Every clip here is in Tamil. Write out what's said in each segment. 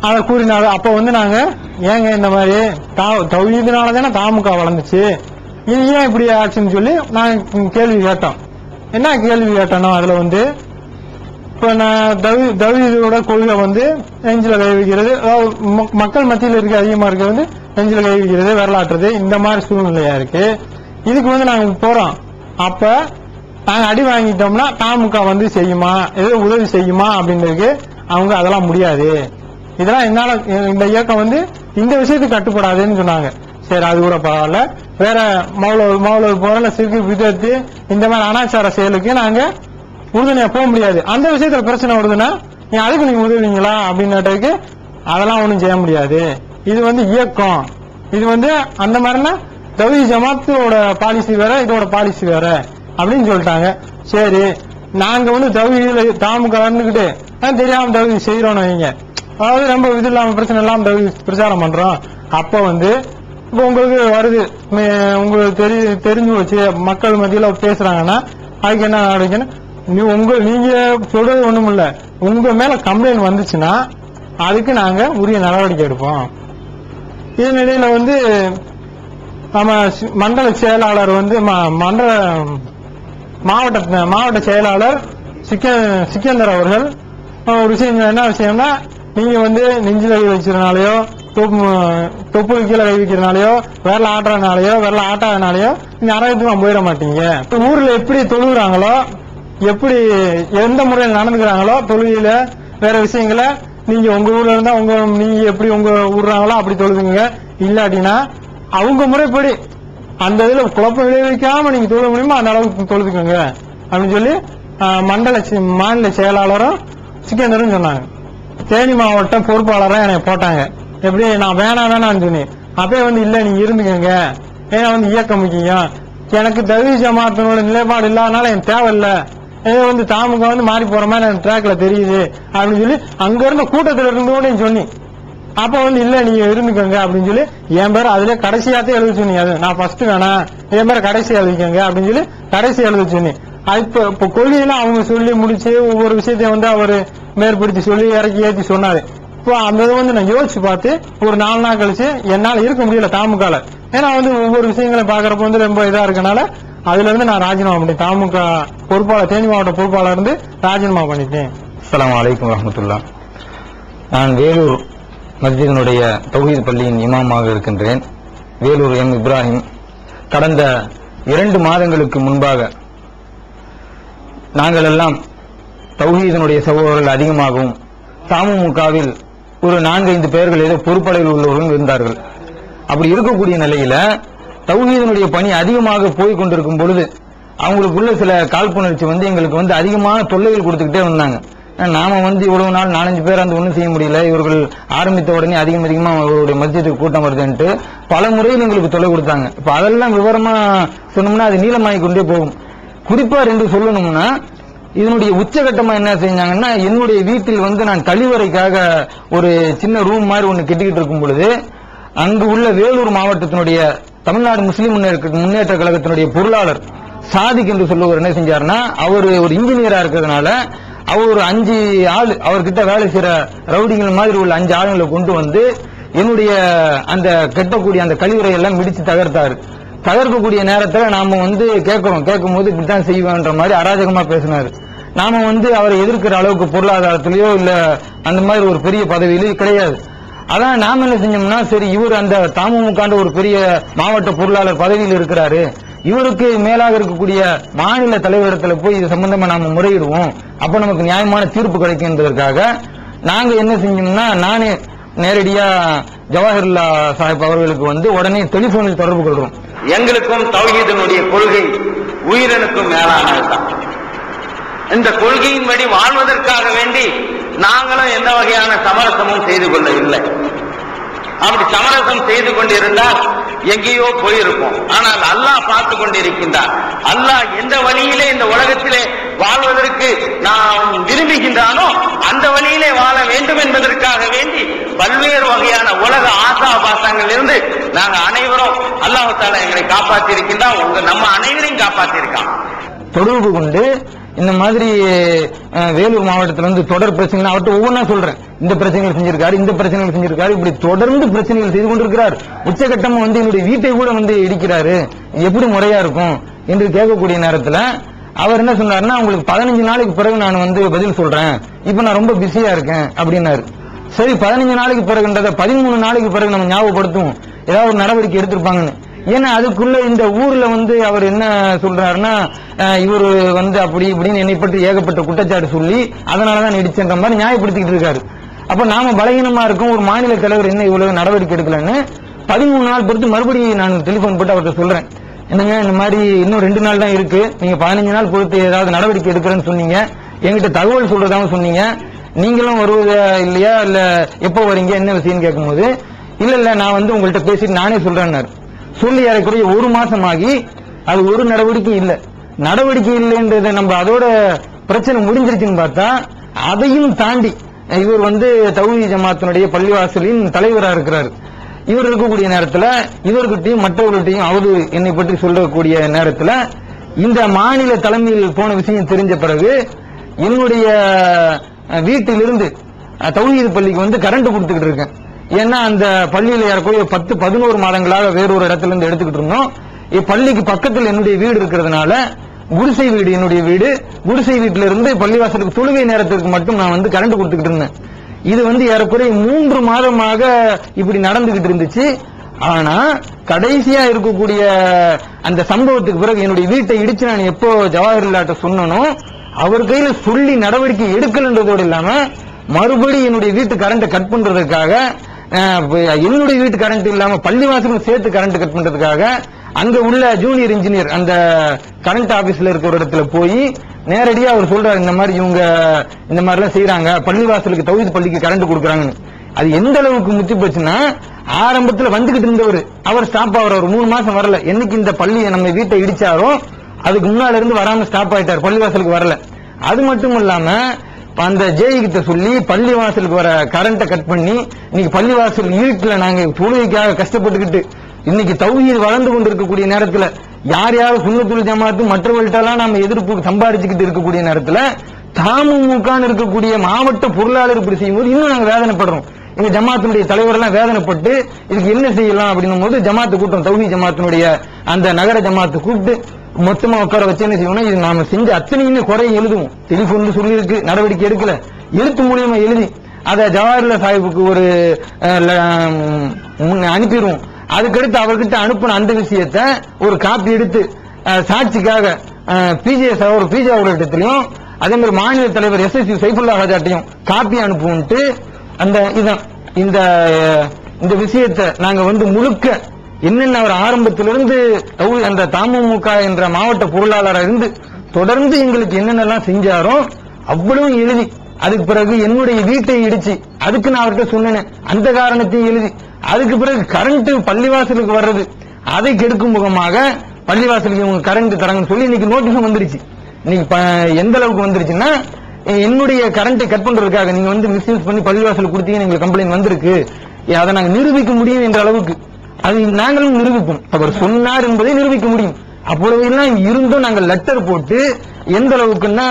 அதை கூறினாங்க. அப்ப நாங்க ஏங்க இந்த மாதிரி தௌஹீதுனால தானே தாமுக வளர்ந்துச்சு, இது ஏன் இப்படி ஆச்சுன்னு சொல்லி நாங்க கேள்வி கேட்டோம். என்ன கேள்வி கேட்டோம்னா அதுல இப்ப நான் தௌஹீதோட கொள்கை நெஞ்சில கை வைக்கிறது, மக்கள் மத்தியில் இருக்க அதிகமா இருக்கிறது நெஞ்சில கை வைக்கிறது, வரலாற்றுறது, இந்த மாதிரி சூழ்நிலையா இருக்கு. இதுக்கு நாங்க போறோம். அப்ப நாங்க அடி வாங்கிட்டோம்னா தாமுக செய்யுமா, ஏதோ உதவி செய்யுமா அப்படின்றதுக்கு அவங்க அதெல்லாம் முடியாது, இதெல்லாம் என்னால இந்த இயக்கம் இந்த விஷயத்துக்கு கட்டுப்படாதுன்னு சொன்னாங்க. சரி, அது கூட பரவாயில்ல. வேற மௌலவி போற சிறுக்கு விதத்து இந்த மாதிரி அனாச்சார செயலுக்கு நாங்க உறுதுணையா போக முடியாது. அந்த விஷயத்துல பிரச்சனை வருதுன்னா அதுக்கு நீங்க உதவுவீங்களா அப்படின்னதுக்கு அதெல்லாம் ஒண்ணும் செய்ய முடியாது. இது இயக்கம், இது அந்த மாதிரினா தௌஹீத் ஜமாத்தோட பாலிசி வேற, இதோட பாலிசி வேற அப்படின்னு சொல்லிட்டாங்க. சரி, நாங்க தௌஹீத் தாமுக வந்துகிட்டு தெரியாம தௌஹீத் செய்யறோம்னு வைங்க, அதாவது ரொம்ப இது இல்லாம பிரச்சனை இல்லாம தௌஹீத் பிரச்சாரம் பண்றோம். அப்ப இப்ப உங்களுக்கு வருது, உங்களுக்கு தெரிஞ்சு வச்சு மக்கள் மத்தியில பேசுறாங்கன்னா அதுக்கு என்ன நடக்குன்னு நீங்க சொல்றது ஒண்ணும் இல்ல, உங்க மேல கம்ப்ளைண்ட் வந்துச்சுன்னா அதுக்கு நாங்க உரிய நடவடிக்கை எடுப்போம். இதனிடையில நம்ம மண்டல செயலாளர் மாவட்ட செயலாளர் சிக்கந்தர் அவர்கள் ஒரு விஷயம், என்ன விஷயம்னா நீங்க நெஞ்சில கை வச்சதுனாலயோ தொப்புக்கு கீழே கை வைக்கிறதுனாலயோ விரல ஆட்டுறதுனாலயோ விரல ஆட்டாதனாலயோ நீங்க அறத்துக்கு போயிட மாட்டீங்க. ஊர்ல எப்படி தொழுகிறாங்களோ, எப்படி எந்த முறையில் நடந்துக்கிறாங்களோ தொழுகையில வேற விஷயங்களை நீங்க உங்க ஊர்ல இருந்தா நீங்க எப்படி உங்க ஊர்றாங்களோ அப்படி தொழுதுங்க. இல்லாட்டினா அவங்க முறைப்படி அந்த இதுல குழப்பம் விளைவிக்காம நீங்க தொழ முடியுமோ அந்த அளவுக்கு தொழுதுக்கோங்க அப்படின்னு சொல்லி மாநில செயலாளரும் சிக்கந்தரும் சொன்னாங்க. தேனி மாவட்ட பொறுப்பாளராக என்னை போட்டாங்க. எப்படி நான் வேணாம்னு சொன்னேன். அப்பயே இல்ல நீங்க இருந்துக்கங்க, ஏன்னா இயக்கம் முக்கியம், எனக்கு தௌஹீத் ஜமாத்தினோட நிலைப்பாடு இல்லாதனால எனக்கு தேவையில்லை, ஏதோ தாமுக மாறி போற மாதிரி எனக்கு ட்ராக்ல தெரியுது அப்படின்னு சொல்லி அங்க இருந்த கூட்டத்தில் இருந்தோட சொன்னி. அப்ப இல்ல நீங்க இருந்துக்கங்க அப்படின்னு சொல்லி என் பேர் அதுல கடைசியாத்தே எழுத சொன்னீங்க. அது நான் ஃபர்ஸ்ட் வேணாம், என் பேர் கடைசி எழுதிக்கங்க அப்படின்னு சொல்லி கடைசி எழுத சொன்னேன். இப்ப கொள்கையெல்லாம் அவங்க சொல்லி முடிச்சு ஒவ்வொரு விஷயத்தையும் அவரு மேற்படுத்தி சொல்லி இறக்கி ஏற்றி சொன்னாரு. இப்போ அந்த இதை நான் யோசிச்சு பார்த்து ஒரு 4 நாள் கழிச்சு என்னால இருக்க முடியல தாமுகால. ஏன்னா ஒவ்வொரு விஷயங்களையும் பாக்குறப்ப ரொம்ப இதா இருக்கனால அதுல இருந்து நான் ராஜினாமா பண்ணிட்டேன். தாமுக பொறுப்பாளர், தேனி மாவட்ட பொறுப்பாளர் இருந்து ராஜினாமா பண்ணிட்டேன். அஸ்ஸலாமு அலைக்கும் வரஹ்மத்துல்லாஹ். நான் வேலூர் மஸ்ஜிதினுடைய தௌஹீத் பள்ளியின் இமாமாக இருக்கின்றேன். வேலூர் எம் இப்ராஹிம். கடந்த 2 மாதங்களுக்கு முன்பாக நாங்கள் எல்லாம் தௌஹீதினுடைய சகோதரர்கள் அதிகமாகவும் தமுகவில் ஒரு 4-5 பேர்கள் ஏதோ பொறுப்படையில் உள்ளவர்களும் இருந்தார்கள். அப்படி இருக்கக்கூடிய நிலையில தௌஹீதினுடைய பணி அதிகமாக போய் கொண்டிருக்கும் பொழுது அவங்களுக்குள்ள சில காழ்ப்புணர்ச்சி எங்களுக்கு அதிகமான தொல்லைகள் கொடுத்துக்கிட்டே வந்தாங்க. நாம இவ்வளவு நாள் 4-5 பேர் ஒன்றும் செய்ய முடியல, இவர்கள் ஆரம்பித்த உடனே அதிகமா அவருடைய மஸ்ஜிதுக்கு கூட்டம் வருதுன்ட்டு பல முறையில் எங்களுக்கு தொல்லை கொடுத்தாங்க. இப்ப அதெல்லாம் விவரமா சொன்னோம்னா அது நீளமாகி கொண்டே போகும். குறிப்பா 2 சொல்லணும்னா, இதனுடைய உச்சகட்டமா என்ன செஞ்சாங்கன்னா, என்னுடைய வீட்டில் நான் கழிவறைக்காக ஒரு சின்ன ரூம் மாதிரி ஒண்ணு கட்டிக்கிட்டு இருக்கும் பொழுது அங்கு உள்ள வேலூர் மாவட்டத்தினுடைய தமிழ்நாடு முஸ்லிம் முன்னேற்ற கழகத்தினுடைய பொருளாளர் சாதிக் என்று சொல்லுவார் என்ன செஞ்சாருன்னா, அவர் ஒரு இன்ஜினியரா இருக்கிறதுனால அவர் ஒரு 5 ஆள் அவர்கிட்ட வேலை செய்யற ரவுடிகள் மாதிரி உள்ள 5 ஆளுங்களை கொண்டு என்னுடைய அந்த கட்டக்கூடிய அந்த கழிவறை எல்லாம் மிடிச்சு தகர்த்தாரு. தகர்க்கக்கூடிய நேரத்தில் நாம கேட்கும் போது இப்படித்தான் செய்வேன்ற மாதிரி அராஜகமா பேசினாரு. நாம அவரை எதிர்க்கிற அளவுக்கு பொருளாதாரத்திலேயோ இல்ல அந்த மாதிரி ஒரு பெரிய பதவியிலேயோ கிடையாது. அதான் நாம என்ன செஞ்சோம்னா, சரி இவர் அந்த தமுகாண்ட ஒரு பெரிய மாவட்ட பொருளாளர் பதவியில் இருக்கிறாரு, இவருக்கு மேலாக இருக்கக்கூடிய மாநில தலைவரிடத்துல போய் இது சம்பந்தமா நாம முறையிடுவோம், அப்ப நமக்கு நியாயமான தீர்ப்பு கிடைக்கும் என்பதற்காக நாங்க என்ன செஞ்சோம்னா, நானே நேரடியா ஜவாஹிருல்லா சாஹிப் அவர்களுக்கு உடனே டெலிபோனில் தொடர்பு கொள்றோம். எங்களுக்கும் தௌஹீதினுடைய கொள்கை உயிரினுக்கும் மேலானதுதான். இந்த கொள்கையின்படி வாழ்வதற்காக வேண்டி நாங்களும் எந்த வகையான சமரசமும் செய்து கொள்ளவில்லை. அப்படி சமரசம் செய்து கொண்டிருந்தால் எங்கேயோ போயிருப்போம். ஆனால் அல்லாஹ் பார்த்து கொண்டிருக்கின்றார். அல்லாஹ் எந்த வழியிலே இந்த உலகத்திலே வாழ்வதற்கு நாம் விரும்புகின்றானோ அந்த வழியிலே வாழ வேண்டும் என்பதற்காக வேண்டி பல்வேறு வகையான உலக ஆசாபாசங்கள் இருந்து நாங்க அனைவரும் அல்லாஹ் தஆலா எங்களை காப்பாற்றி இருக்கின்றான். நம்ம அனைவரையும் காப்பாற்றி இருக்கான். தொடர்பு கொண்டு இந்த மாதிரி வேலூர் மாவட்டத்தில் வந்து தொடர் பிரச்சனைகள் அவர்கிட்ட ஒவ்வொன்றா சொல்றேன். இந்த பிரச்சனைகள் செஞ்சிருக்காரு, இந்த பிரச்சனைகள் செஞ்சிருக்காரு, இப்படி தொடர்ந்து பிரச்சனைகள் செய்து கொண்டிருக்கிறார். உச்சகட்டமா வந்து என்னுடைய வீட்டை கூட வந்து இடிக்கிறாரு, எப்படி முறையா இருக்கும் என்று கேட்கக்கூடிய நேரத்தில் அவர் என்ன சொன்னாருன்னா, உங்களுக்கு 15 நாளைக்கு பிறகு நான் வந்து பதில் சொல்றேன், இப்ப நான் ரொம்ப பிஸியா இருக்கேன் அப்படின்னாரு. சரி, 15 நாளைக்கு பிறகுன்றத 13 நாளைக்கு பிறகு நம்ம ஞாபகப்படுத்துவோம், ஏதாவது ஒரு நடவடிக்கை எடுத்திருப்பாங்கன்னு. ஏன்னா அதுக்குள்ள இந்த ஊர்ல வந்து அவர் என்ன சொல்றாருன்னா, இவர் வந்து அப்படி இப்படின்னு என்னை பற்றி ஏகப்பட்ட குற்றச்சாட்டு சொல்லி அதனாலதான் இடிச்சன்ற மாதிரி நியாயப்படுத்திக்கிட்டு இருக்காரு. அப்ப நாம பலகீனமா இருக்கும், ஒரு மாநில தலைவர் என்ன இவ்வளவு நடவடிக்கை எடுக்கலன்னு 13 நாள் பொறுத்து மறுபடியும் நான் டெலிபோன் போட்டு அவர்கிட்ட சொல்றேன், என்னங்க இந்த மாதிரி இன்னும் 2 நாள் தான் இருக்கு, நீங்க 15 நாள் பொறுத்து ஏதாவது நடவடிக்கை எடுக்கிறேன்னு சொன்னீங்க, என்கிட்ட தகவல் சொல்றதாக சொன்னீங்க, நீங்களும் வருவதா இல்லையா, இல்ல எப்போ வரீங்க, என்ன விஷயம் கேட்கும்போது இல்ல நான் வந்து உங்கள்கிட்ட பேசிட்டு நானே சொல்றேன்னாரு. சொல்லி ஏறக்குறைய 1 மாசம் ஆகி அது ஒரு நடவடிக்கை இல்லைன்றத நம்ம அதோட பிரச்சனை முடிஞ்சிருச்சுன்னு பார்த்தா, அதையும் தாண்டி இவர் வந்து தௌஹீத் ஜமாத்தினுடைய பள்ளிவாசலின் தலைவராக இருக்கிறார். இவர் இருக்கக்கூடிய நேரத்தில் இவர்கிட்டையும் மற்றவர்கள்ட்டையும் அவரு என்னை பற்றி சொல்லக்கூடிய நேரத்தில் இந்த மாநில தலைமையில் போன விஷயம் தெரிஞ்ச பிறகு என்னுடைய வீட்டிலிருந்து தௌஹீத் பள்ளிக்கு வந்து கரண்ட் கொடுத்துக்கிட்டு இருக்கேன். ஏன்னா அந்த பள்ளியில ஏறக்குறைய 10-11 மாதங்களாக வேறொரு இடத்துல இருந்து எடுத்துக்கிட்டு இருந்தோம். பள்ளிக்கு பக்கத்தில் என்னுடைய வீடு இருக்கிறதுனால குடிசை வீடு, என்னுடைய வீடு குடிசை வீட்டில இருந்து பள்ளிவாசலுக்கு தொழுகை நேரத்திற்கு மட்டும் நான் வந்து கரண்ட் கொடுத்துக்கிட்டு இருந்தேன். இது வந்து ஏறக்குறைய 3 மாதமாக இப்படி நடந்துகிட்டு இருந்துச்சு. ஆனா கடைசியா இருக்கக்கூடிய அந்த சம்பவத்துக்கு பிறகு என்னுடைய வீட்டை இடிச்சு நான் எப்போ ஜவாஹர்லாட்ட சொன்னனோ, அவர் கையில சொல்லி நடவடிக்கை எடுக்கலன்றதோடு இல்லாம மறுபடி என்னுடைய வீட்டு கரண்ட் கட் பண்றதுக்காக, என்னுடைய வீட்டு கரண்ட் இல்லாம பள்ளிவாசலும் சேர்த்து கரண்ட் கட் பண்றதுக்காக அங்க உள்ள ஜூனியர் இன்ஜினியர் அந்த கரண்ட் ஆபீஸ்ல இருக்கிற இடத்துல போய் நேரடியா அவர் சொல்றாரு, இந்த மாதிரி இவங்க இந்த மாதிரி எல்லாம் செய்யறாங்க, பள்ளிவாசலுக்கு தௌஹீத் பள்ளிக்கு கரண்ட் கொடுக்கறாங்கன்னு. அது எந்த அளவுக்கு முத்தி போச்சுன்னா, ஆரம்பத்தில் வந்துகிட்டு இருந்தவர் அவர் ஸ்டாப் ஆகிற ஒரு 3 மாசம் வரல. என்னைக்கு இந்த பள்ளி நம்ம வீட்டை இடிச்சாரோ அதுக்கு முன்னால இருந்து வராம ஸ்டாப் ஆயிட்டார், பள்ளிவாசலுக்கு வரல. அது மட்டும் இல்லாம அந்த ஜேஇகிட்ட சொல்லி பள்ளிவாசலுக்கு வர கரண்ட கட் பண்ணி இன்னைக்கு பள்ளிவாசல் இருட்டுல நாங்க தொழுகைக்காக கஷ்டப்பட்டுக்கிட்டு இன்னைக்கு தௌஹீத் வளர்ந்து கொண்டு இருக்கக்கூடிய நேரத்தில் யார் யாரும் சுன்னத்துல் ஜமாத்து மற்றவர்கள்ட்டெல்லாம் நாம எதிர்ப்பு சம்பாதிச்சுக்கிட்டு இருக்கக்கூடிய நேரத்தில் தமுமுக இருக்கக்கூடிய மாவட்ட பொருளாளர் இப்படி செய்யும்போது இன்னும் நாங்க வேதனைப்படுறோம். எங்க ஜமாத்தினுடைய தலைவர் எல்லாம் வேதனைப்பட்டு இதுக்கு என்ன செய்யலாம் அப்படின்னும் போது ஜமாத்து கூட்டம் தௌஹீத் ஜமாத்தினுடைய அந்த நகர ஜமாத்து கூப்பிட்டு மொத்தமா உட்கார வச்சு என்ன செய்யணும், இது நாம செஞ்ச அத்தனையுமே குறைய எழுதுவோம். டெலிபோன்ல சொல்லி இருக்கு, நடவடிக்கை எடுக்கல, எழுத்து மூலியமா எழுதி அதை ஜவாஹர்லால் சாஹிப்புக்கு ஒரு அனுப்பிடுவோம். அதுக்கடுத்து அவர்கிட்ட அனுப்பின அந்த விஷயத்தை ஒரு காப்பி எடுத்து சாட்சிக்காக பிஜே அவர்களிடத்திலையும் அதே மாதிரி மாநில தலைவர் SSU சைஃபுல்லா ஹாஜாட்டையும் காப்பி அனுப்புவோம்ட்டு அந்த இதான் இந்த விஷயத்தை நாங்க வந்து முழுக்க என்னென்ன அவர் ஆரம்பத்திலிருந்து அந்த தமுமுக என்ற மாவட்ட பொருளாளராக இருந்து தொடர்ந்து எங்களுக்கு என்னென்னலாம் செஞ்சாரோ அவ்வளவும் எழுதி, அதுக்கு பிறகு என்னுடைய வீட்டை இடிச்சு அதுக்கு நான் அவர்கிட்ட சொன்னேன் அந்த காரணத்தையும் எழுதி, அதுக்கு பிறகு கரண்ட் பள்ளிவாசலுக்கு வர்றது அதை கெடுக்கும் முகமாக பள்ளிவாசலுக்கு இவங்க கரண்ட் தராங்கன்னு சொல்லி இன்னைக்கு நோட்டீஸும் வந்துருச்சு. இன்னைக்கு எந்த அளவுக்கு வந்துருச்சுன்னா, என்னுடைய கரண்டை கட் பண்றதுக்காக நீங்க வந்து மிஸ்யூஸ் பண்ணி பள்ளிவாசல் கொடுத்தீங்க, எங்களுக்கு கம்ப்ளைண்ட் வந்திருக்கு, அதை நாங்க நிரூபிக்க முடியும் என்ற அளவுக்கு அது நாங்களும் நிரூபிப்போம். அவர் சொன்னார் என்பதை நிரூபிக்க முடியும். அப்பொழுது எல்லாம் இருந்தும் நாங்கள் லெட்டர் போட்டு எந்த அளவுக்குன்னா,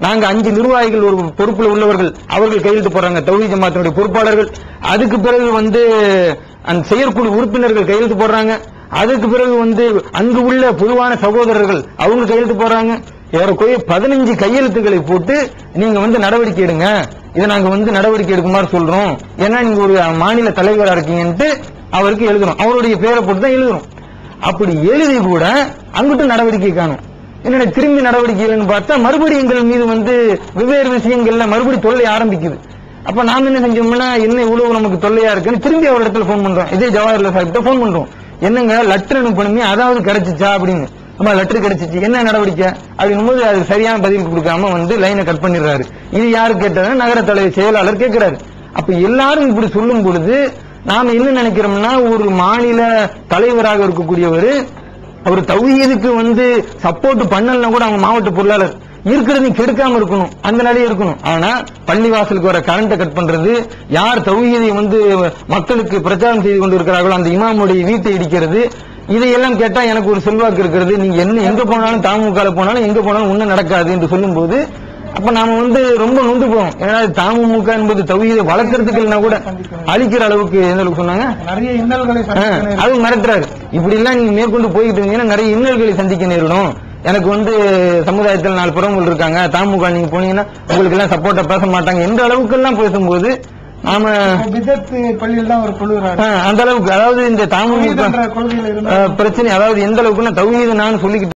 நாங்க 5 நிர்வாகிகள் ஒரு பொறுப்புல உள்ளவர்கள் அவர்கள் கையெழுத்து போடுறாங்க, தௌஹீத் ஜமாத்தினுடைய பொறுப்பாளர்கள், அதுக்கு பிறகு வந்து அந்த செயற்குழு உறுப்பினர்கள் கையெழுத்து போடுறாங்க, அதுக்கு பிறகு வந்து அங்கு உள்ள பொதுவான சகோதரர்கள் அவங்க கையெழுத்து போடுறாங்க. ஏறக்குறைய 15 கையெழுத்துக்களை போட்டு நீங்க வந்து நடவடிக்கை எடுங்க, இதை நாங்க வந்து நடவடிக்கை எடுக்குமாறு சொல்றோம், ஏன்னா நீங்க ஒரு மாநில தலைவரா இருக்கீங்கன்ட்டு அவருக்கு எழுதுறோம், அவருடைய பேரை போட்டு தான் எழுதுறோம். அப்படி எழுதி கூட அங்கிட்டு நடவடிக்கை காணும். என்னோட திரும்பி நடவடிக்கை இல்லைன்னு பார்த்தா மறுபடியும் எங்கள் மீது வந்து வெவ்வேறு விஷயங்கள்ல மறுபடி தொல்லை ஆரம்பிக்குது. அப்ப நாம என்ன செஞ்சோம்னா, என்ன இவ்வளவு நமக்கு தொல்லையா இருக்குன்னு திரும்பி அவர் இடத்துல போன் பண்றோம், இதே ஜவாஹர்லால் சாஹிப்ட போன் பண்றோம், என்னங்க லெட்டர் அனுப்பணுமே அதாவது கிடைச்சிச்சா அப்படின்னு. நம்ம லெட்டர் கிடைச்சிச்சு, என்ன நடவடிக்கை அப்படின்னும் போது அது சரியான பதில் கொடுக்காம வந்து லைனை கட் பண்ணிடுறாரு. இது யாரு கேட்டதுன்னா நகர தலைவர் செயலாளர் கேட்கிறாரு. அப்ப எல்லாரும் இப்படி சொல்லும் பொழுது நாம என்ன நினைக்கிறோம்னா, ஒரு மாநில தலைவராக இருக்கக்கூடியவர் அவர் தௌஹீதுக்கு வந்து சப்போர்ட் பண்ணலன்னா கூட அவங்க மாவட்ட பொருளாளர் இருக்கிறது கெடுக்காம இருக்கணும், அந்த நிலையை இருக்கணும். ஆனா பள்ளிவாசலுக்கு வர கரண்ட கட் பண்றது, யார் தௌஹீதை வந்து மக்களுக்கு பிரச்சாரம் செய்து கொண்டு இருக்கிறார்களோ அந்த இமாமுடைய வீட்டை இடிக்கிறது, இதையெல்லாம் கேட்டா எனக்கு ஒரு செல்வாக்கு இருக்கிறது, நீங்க என்ன எங்க போனாலும் தமுக போனாலும் எங்க போனாலும் ஒண்ணும் நடக்காது என்று சொல்லும் போது அப்ப நாம ரொம்ப நொந்து போவோம். ஏன்னா தமுக என்பது தௌஹீதை வளர்க்கறதுக்கு இல்லைன்னா கூட அழிக்கிற அளவுக்கு எந்த அளவுக்கு சொன்னாங்க, நிறைய இன்னல்களை அது மிரட்டுறாரு. இப்படி எல்லாம் நீங்க மேற்கொண்டு போய்கிட்டு இருந்தீங்கன்னா நிறைய இன்னல்களை சந்திக்க நேரிடும். எனக்கு சமுதாயத்தில் 4 புறங்கள் இருக்காங்க, தமுக நீங்க போனீங்கன்னா உங்களுக்கு எல்லாம் சப்போர்ட்டா பேச மாட்டாங்க என்ற அளவுக்கு எல்லாம் பேசும்போது நாம பள்ளியில் தான் ஒரு குழு அந்த அளவுக்கு, அதாவது இந்த தமுக பிரச்சனை, அதாவது எந்த அளவுக்கு தௌஹீதை நான் சொல்லிக்கிட்டு